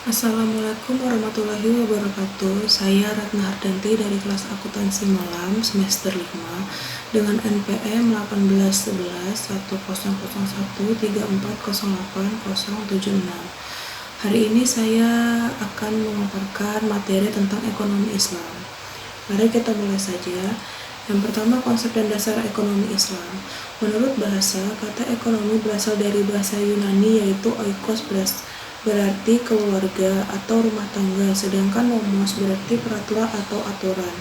Assalamualaikum warahmatullahi wabarakatuh. Saya Ratna Hardanti dari kelas akuntansi malam semester 5 dengan NPM 1811100134080076. Hari ini saya akan memaparkan materi tentang ekonomi Islam. Mari kita mulai saja. Yang pertama, konsep dan dasar ekonomi Islam. Menurut bahasa, kata ekonomi berasal dari bahasa Yunani yaitu oikos, berarti keluarga atau rumah tangga, sedangkan nomos berarti peraturan atau aturan.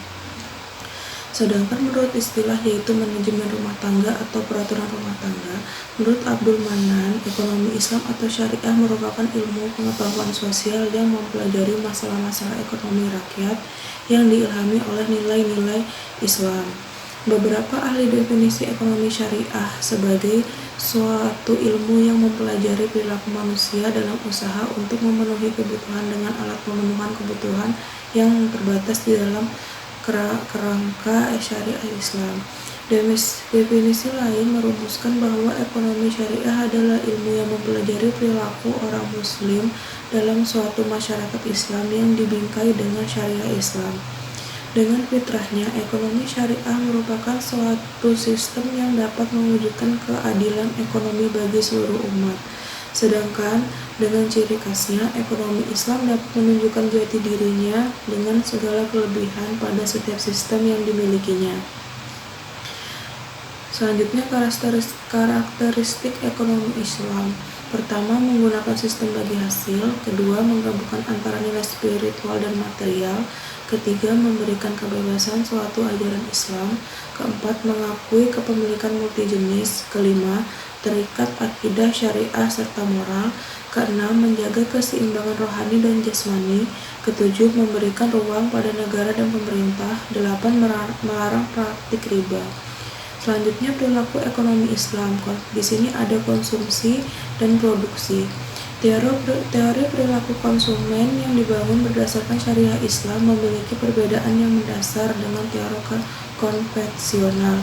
Sedangkan menurut istilah yaitu manajemen rumah tangga atau peraturan rumah tangga, menurut Abdul Manan, ekonomi Islam atau syariah merupakan ilmu pengetahuan sosial yang mempelajari masalah-masalah ekonomi rakyat yang diilhami oleh nilai-nilai Islam. Beberapa ahli definisi ekonomi syariah sebagai suatu ilmu yang mempelajari perilaku manusia dalam usaha untuk memenuhi kebutuhan dengan alat pemenuhan kebutuhan yang terbatas di dalam kerangka syariah Islam. Definisi lain merumuskan bahwa ekonomi syariah adalah ilmu yang mempelajari perilaku orang muslim dalam suatu masyarakat Islam yang dibingkai dengan syariah Islam. Dengan fitrahnya, ekonomi syariah merupakan suatu sistem yang dapat mewujudkan keadilan ekonomi bagi seluruh umat. Sedangkan dengan ciri khasnya, ekonomi Islam dapat menunjukkan jati dirinya dengan segala kelebihan pada setiap sistem yang dimilikinya. Selanjutnya, karakteristik ekonomi Islam. Pertama, menggunakan sistem bagi hasil. Kedua, menggabungkan antara nilai spiritual dan material. Ketiga, memberikan kebebasan suatu ajaran Islam. Keempat, mengakui kepemilikan multijenis. Kelima, terikat akidah syariah serta moral. Keenam, menjaga keseimbangan rohani dan jasmani. Ketujuh, memberikan ruang pada negara dan pemerintah. Delapan, melarang praktik riba. Selanjutnya, perilaku ekonomi Islam. Di sini ada konsumsi dan produksi. Teori perilaku konsumen yang dibangun berdasarkan syariah Islam memiliki perbedaan yang mendasar dengan teori konvensional.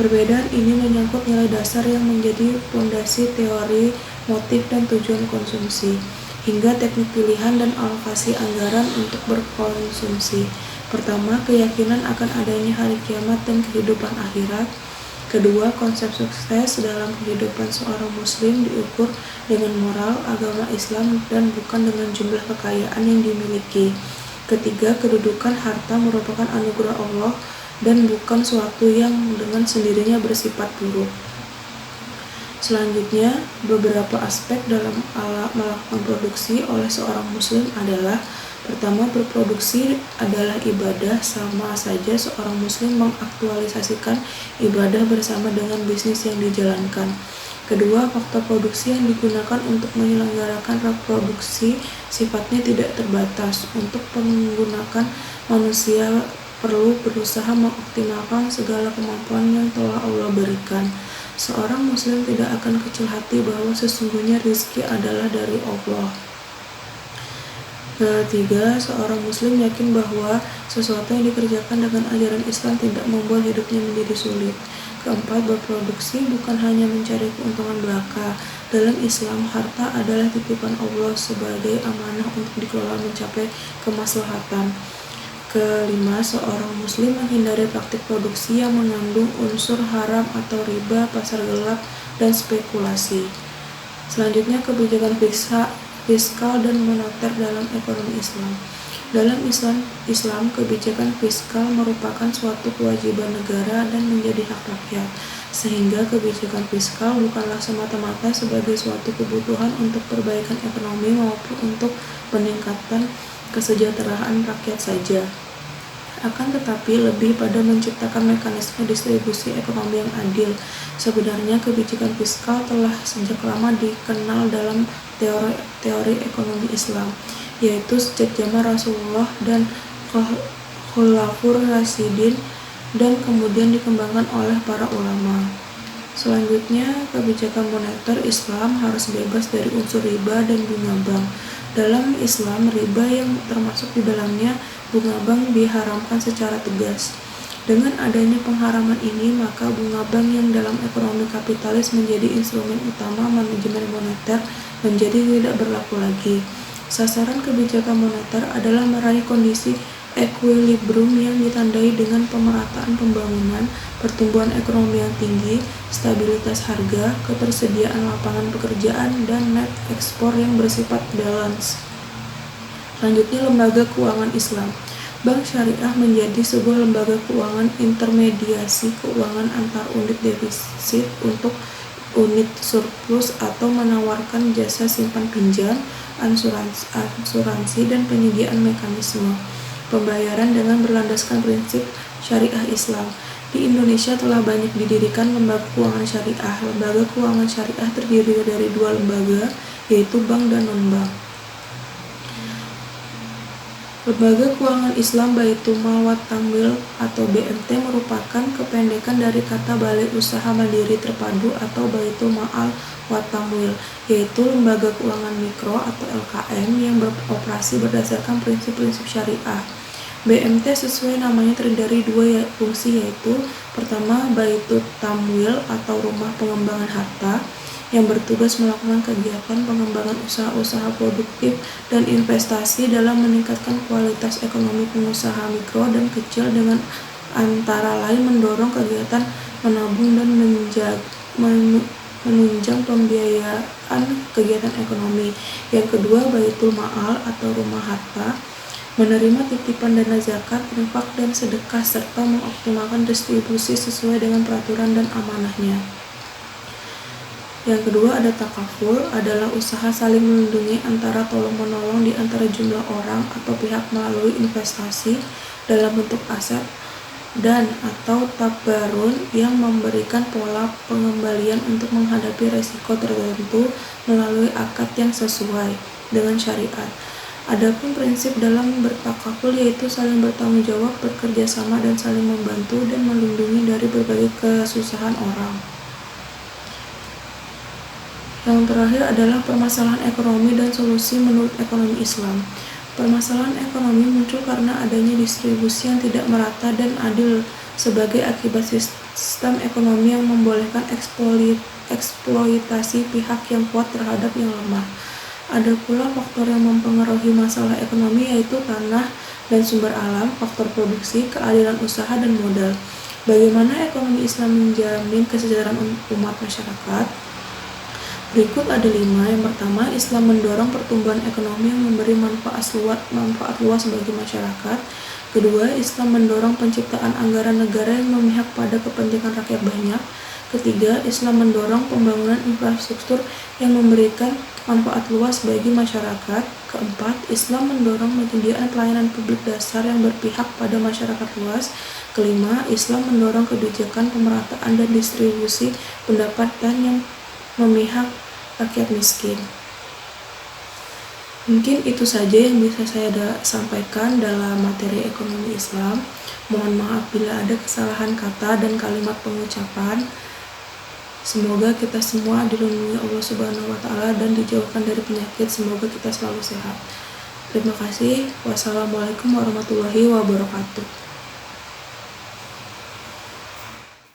Perbedaan ini menyangkut nilai dasar yang menjadi fondasi teori motif dan tujuan konsumsi, hingga teknik pilihan dan alokasi anggaran untuk berkonsumsi. Pertama, keyakinan akan adanya hari kiamat dan kehidupan akhirat. Kedua, konsep sukses dalam kehidupan seorang muslim diukur dengan moral agama Islam dan bukan dengan jumlah kekayaan yang dimiliki. Ketiga, kedudukan harta merupakan anugerah Allah dan bukan suatu yang dengan sendirinya bersifat buruk. Selanjutnya, beberapa aspek dalam melakukan produksi oleh seorang muslim adalah: pertama, berproduksi adalah ibadah, sama saja seorang muslim mengaktualisasikan ibadah bersama dengan bisnis yang dijalankan. Kedua, faktor produksi yang digunakan untuk menyelenggarakan reproduksi sifatnya tidak terbatas. Untuk menggunakan manusia perlu berusaha mengoptimalkan segala kemampuan yang telah Allah berikan. Seorang muslim tidak akan kecil hati bahwa sesungguhnya rezeki adalah dari Allah. Ketiga, seorang muslim yakin bahwa sesuatu yang dikerjakan dengan ajaran Islam tidak membuat hidupnya menjadi sulit. Keempat, berproduksi bukan hanya mencari keuntungan belaka. Dalam Islam, harta adalah titipan Allah sebagai amanah untuk dikelola mencapai kemaslahatan. Kelima, seorang muslim menghindari praktik produksi yang mengandung unsur haram atau riba, pasar gelap, dan spekulasi. Selanjutnya, kebijakan fiskal dan moneter dalam ekonomi Islam. Dalam Islam, kebijakan fiskal merupakan suatu kewajiban negara dan menjadi hak rakyat, sehingga kebijakan fiskal bukanlah semata-mata sebagai suatu kebutuhan untuk perbaikan ekonomi maupun untuk peningkatan kesejahteraan rakyat saja, akan tetapi lebih pada menciptakan mekanisme distribusi ekonomi yang adil. Sebenarnya kebijakan fiskal telah sejak lama dikenal dalam teori ekonomi Islam, yaitu sejak zaman Rasulullah dan Khulafaur Rasyidin, dan kemudian dikembangkan oleh para ulama. Selanjutnya, kebijakan moneter Islam harus bebas dari unsur riba dan bunga bank. Dalam Islam, riba yang termasuk di dalamnya bunga bank diharamkan secara tegas. Dengan adanya pengharaman ini, maka bunga bank yang dalam ekonomi kapitalis menjadi instrumen utama manajemen moneter menjadi tidak berlaku lagi. Sasaran kebijakan moneter adalah meraih kondisi equilibrium yang ditandai dengan pemerataan pembangunan, pertumbuhan ekonomi yang tinggi, stabilitas harga, ketersediaan lapangan pekerjaan, dan net ekspor yang bersifat balance. Selanjutnya, lembaga keuangan Islam. Bank Syariah menjadi sebuah lembaga keuangan intermediasi keuangan antar unit defisit untuk unit surplus atau menawarkan jasa simpan pinjam, asuransi, dan penyediaan mekanisme pembayaran dengan berlandaskan prinsip syariah Islam. Di Indonesia telah banyak didirikan lembaga keuangan syariah. Lembaga keuangan syariah terdiri dari dua lembaga, yaitu bank dan non-bank. Lembaga Keuangan Islam Baitul Mal wa Tamwil atau BMT merupakan kependekan dari kata Balai Usaha Mandiri Terpadu atau Baitul Mal wa Tamwil, yaitu lembaga keuangan mikro atau LKM yang beroperasi berdasarkan prinsip-prinsip syariah. BMT sesuai namanya terdiri dari dua fungsi, yaitu pertama Baitul Tamwil atau rumah pengembangan harta yang bertugas melakukan kegiatan pengembangan usaha-usaha produktif dan investasi dalam meningkatkan kualitas ekonomi pengusaha mikro dan kecil dengan antara lain mendorong kegiatan menabung dan menunjang pembiayaan kegiatan ekonomi. Yang kedua, Baitul Maal atau rumah harta, menerima titipan dana zakat, infak, dan sedekah serta mengoptimalkan distribusi sesuai dengan peraturan dan amanahnya. Yang kedua ada takaful, adalah usaha saling melindungi antara tolong-menolong di antara jumlah orang atau pihak melalui investasi dalam bentuk aset dan atau tabarun yang memberikan pola pengembalian untuk menghadapi resiko tertentu melalui akad yang sesuai dengan syariat. Adapun prinsip dalam bertakaful yaitu saling bertanggung jawab, bekerja sama, dan saling membantu dan melindungi dari berbagai kesusahan orang. Yang terakhir adalah permasalahan ekonomi dan solusi menurut ekonomi Islam. Permasalahan ekonomi muncul karena adanya distribusi yang tidak merata dan adil sebagai akibat sistem ekonomi yang membolehkan eksploitasi pihak yang kuat terhadap yang lemah. Ada pula faktor yang mempengaruhi masalah ekonomi yaitu tanah dan sumber alam, faktor produksi, keadilan usaha, dan modal. Bagaimana ekonomi Islam menjamin kesejahteraan umat masyarakat? Berikut ada 5. Yang pertama, Islam mendorong pertumbuhan ekonomi yang memberi manfaat luas bagi masyarakat. Kedua, Islam mendorong penciptaan anggaran negara yang memihak pada kepentingan rakyat banyak. Ketiga, Islam mendorong pembangunan infrastruktur yang memberikan manfaat luas bagi masyarakat. Keempat, Islam mendorong penyediaan pelayanan publik dasar yang berpihak pada masyarakat luas. Kelima, Islam mendorong kebijakan pemerataan dan distribusi pendapatan yang memihak rakyat miskin. Mungkin itu saja yang bisa saya sampaikan dalam materi ekonomi Islam. Mohon maaf bila ada kesalahan kata dan kalimat pengucapan. Semoga kita semua dilindungi Allah Subhanahu wa Ta'ala dan dijauhkan dari penyakit. Semoga kita selalu sehat. Terima kasih. Wassalamualaikum warahmatullahi wabarakatuh.